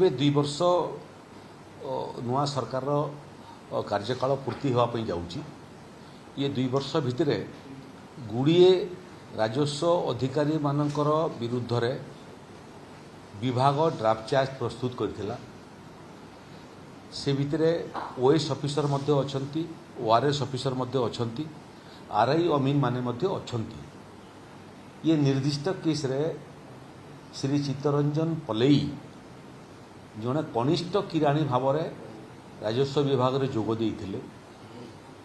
ଏବେ 2 ବର୍ष ନୂଆ ସରକାର କାର୍ଯ୍ୟକାଳ ପୂର୍ତ୍ତି ହେବା ପାଇଁ ଯାଉଛି। ये 2 वर्ष भितर गुड़िए राजस्व अधिकारी मानकर विरुद्ध रे विभाग ड्राफ्ट चार्ज प्रस्तुत करथिला। से भितर ओएस ऑफिसर मध्य अछंती, ओआरएस ऑफिसर मध्य अछंती, आरआई अमीन माने मध्य अछंती। ये निर्दिष्ट केस रे श्री चित्तरंजन पलेई जने कनिष्ठ किराणी भाव रे राजस्व विभाग रे जोग देइथिले।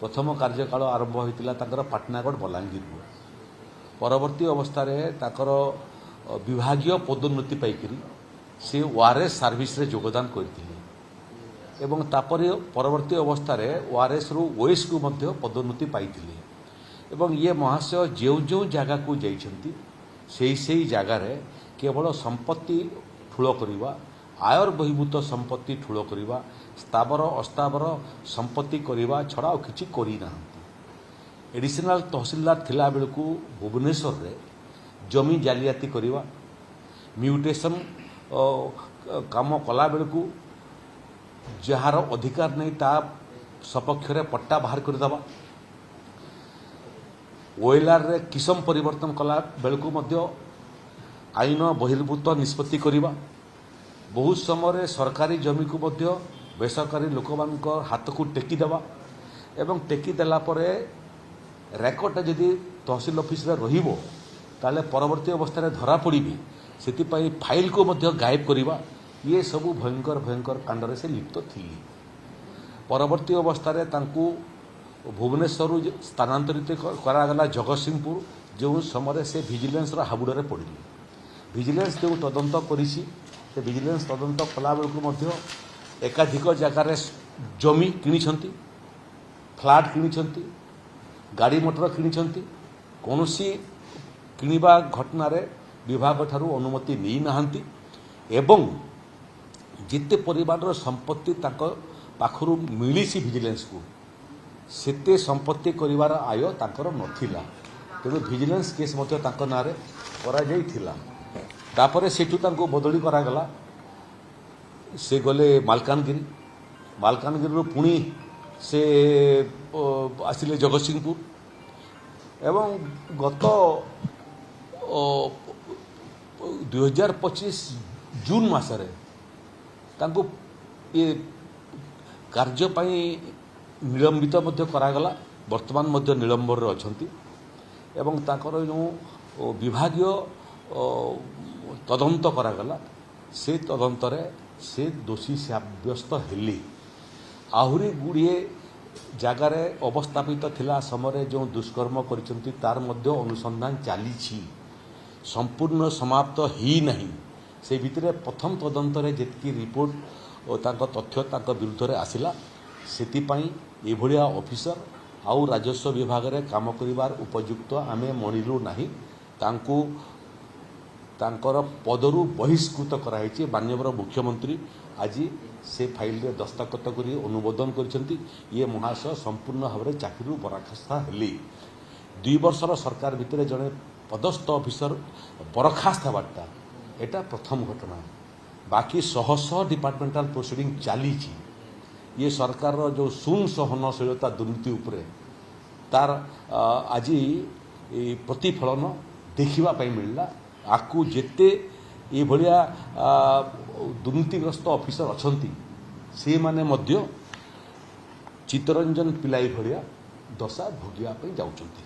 प्रथम कार्यकाल आरंभ होता पाटनागढ़ बलांगीर परवर्ती अवस्था विभागीय पदोन्नति पाइकरी से ओआरएस सर्विस रे योगदान करथिले एवं तापरे परवर्ती अवस्था ओआरएस रु ओएस को मध्य पदोन्नति पाइथिले एवं ये महाशय जो जगह को जाइछंती से जगार केवल संपत्ति ठूल करवा, आयर बहिर्भूत संपत्ति ठूल करवा, स्थावर अस्थावर संपत्ति करवा छड़ा और किसी करना। एडिशनल तहसीलदार थिला बेलू भुवनेश्वर रे जमी जालियाती करवा, म्यूटेशन काम कला बेलू जार अधिकार नहीं ता सपक्ष रे पट्टा बाहर करदेवा, ओएलआर रे किसम परिवर्तन कला बेलू मध्य आईन बहिर्भूत निष्पत्ति करवा। बहुत समय सरकारी जमी को मध्य बेसरकारी लोक हाथ को टेकी देवा एवं टेकी देला परे रेकर्ड जदि तहसील ऑफिस रे रहिबो ताले परवर्ती अवस्था रे धरा पड़िबी से फाइल को मध्य गायब करवा। ये सबू भयंकर भयंकर कांड से लिप्त थिली। परवर्ती अवस्था रे तांकू भुवनेश्वर स्थानांतरित करागला जगतसिंहपुर जो समय से विजिलेंस हाबुड़े पड़े। विजिलेंस जो तदंत करिसी से विजिलेंस तदंत कला बेलू मध्य एकाधिक जगार जमी किनिछंती, फ्लैट किनिछंती, गाड़ी मोटर किनिछंती, कौनसी किनिबा घटना रे विभाग ठारू अनुमति नहीं नाहंती एवं जिते परिवार संपत्ति तांको पाखरु मिलीसी विजिलेंस को सेते संपत्ति करिवार आय तांकर नथिला। तेणु विजिलेंस केस मध्य तांको नारे करा जाइथिला। तापरे सेठू तांको बदली करागला, से गले मालकानगिरी, मालकानगिरी पुणी से आसिले जगतसिंहपुर एवं गत 2025 जून मासरे तांको ये कार्य पाई निलंबित मध्य करागला। वर्तमान मध्य निलंबन रे अछंती एवं ताकर जो विभागीय तदंत करागला से तदंत रे से दोषी साब्यस्त हेली। आहुरी गुड़िए जगार अवस्थापित थिला समय जो दुष्कर्म करिसंती तार मध्य अनुसंधान चली संपूर्ण समाप्त ही नहीं। से भितर प्रथम तदंत रे जेतकी रिपोर्ट और तांको तथ्य तांको विरुद्ध रे आसिला सेतिपाई एभलिया ऑफिसर आउ राजस्व विभाग रे काम करिवार उपयुक्त आमे मनिलु नाही। तांको तांकर पदरु बहिष्कृत कराई। माननीय मुख्यमंत्री आज से फाइल रे दस्तखत करी अनुमोदन करिसंती। ये महाशय संपूर्ण भाव में चाकरी बरखास्त हेली। 2 वर्षर सरकार भितर जड़े पदस्थ ऑफिसर बरखास्त होवाटा एटा प्रथम घटना। बाकी शह शह डिपार्टमेंटाल प्रोसीडिंग चली। ये सरकार जो शून्य सहनशीलता दुर्नीति उपरे तार आज प्रतिफलन देखा मिलला। आकु जेते ये भलिया दुर्नीतिग्रस्त ऑफिसर अछंती से माने मध्य चित्तरंजन पिलाई भलिया दशा भोगिया जाउछंती।